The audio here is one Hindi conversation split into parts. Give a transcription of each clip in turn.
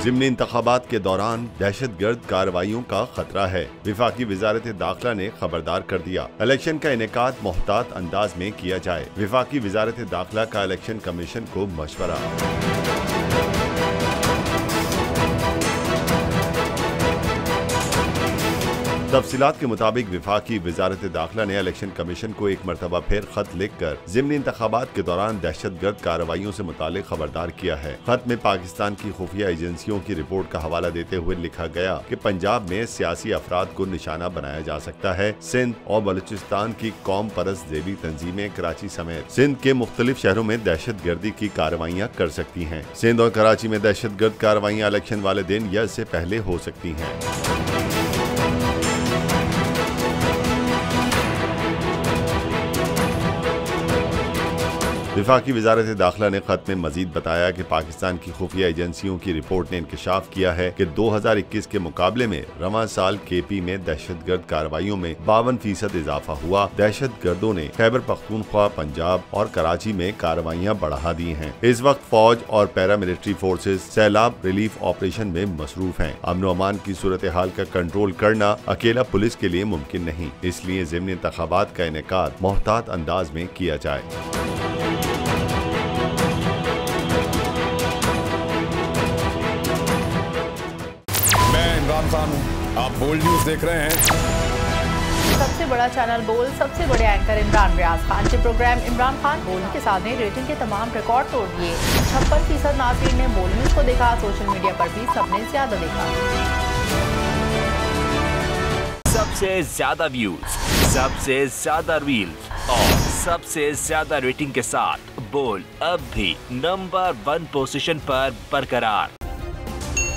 ज़िमनी इंतखाबात के दौरान दहशतगर्द कार्रवाइयों का खतरा है। विफाकी वज़ारत दाखिला ने खबरदार कर दिया, इलेक्शन का इनेकाद मोहतात अंदाज में किया जाए। विफाकी वज़ारत दाखिला का इलेक्शन कमीशन को मशवरा। तफसीलात के मुताबिक विफाकी वज़ारत दाखिला ने इलेक्शन कमीशन को एक मरतबा फिर खत लिखकर ज़िमनी इंतखाबात के दौरान दहशतगर्द कार्रवाइयों से मुतालिक खबरदार किया है। खत में पाकिस्तान की खुफिया एजेंसियों की रिपोर्ट का हवाला देते हुए लिखा गया कि पंजाब में सियासी अफराद को निशाना बनाया जा सकता है। सिंध और बलूचिस्तान की कौम परस्त ज़ेबी तंजीमें कराची समेत सिंध के मुख्तलिफ शहरों में दहशत गर्दी की कार्रवाइयाँ कर सकती हैं। सिंध और कराची में दहशत गर्द कार्रवाइयाँ इलेक्शन वाले दिन या इससे पहले हो सकती हैं। विफाकी वज़ारत दाखिला ने खत में मजीद बताया कि पाकिस्तान की खुफिया एजेंसियों की रिपोर्ट ने इंकशाफ किया है कि 2021 के मुकाबले में रवां साल केपी में दहशतगर्द कार्रवाइयों में 52% इजाफा हुआ। दहशत गर्दों ने खैबर पख्तूनख्वा, पंजाब और कराची में कार्रवाइयाँ बढ़ा दी हैं। इस वक्त फौज और पैरामिलिट्री फोर्सेज सैलाब रिलीफ ऑपरेशन में मसरूफ हैं। अमन व अमान की सूरत हाल का कंट्रोल करना अकेला पुलिस के लिए मुमकिन नहीं, इसलिए ज़िमनी इंतखाबात का इनेकाद मोहतात अंदाज में किया जाए। इमरान खान हूं, आप बोल्ड न्यूज देख रहे हैं। सबसे बड़ा चैनल बोल्ड, सबसे बड़े एंकर इमरान रियाज खान के प्रोग्राम इमरान खान बोल्ड के साथ ने रेटिंग के तमाम रिकॉर्ड तोड़ दिए। 56% नाज़रीन ने बोल्ड न्यूज को देखा। सोशल मीडिया पर भी सबने ज्यादा देखा। सबसे ज्यादा व्यूज, सबसे ज्यादा रील्स और सबसे ज्यादा रेटिंग के साथ बोल्ड अब भी नंबर 1 पोजीशन पर बरकरार।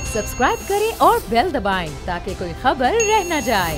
सब्सक्राइब करें और बेल दबाएं ताकि कोई खबर रह न जाए।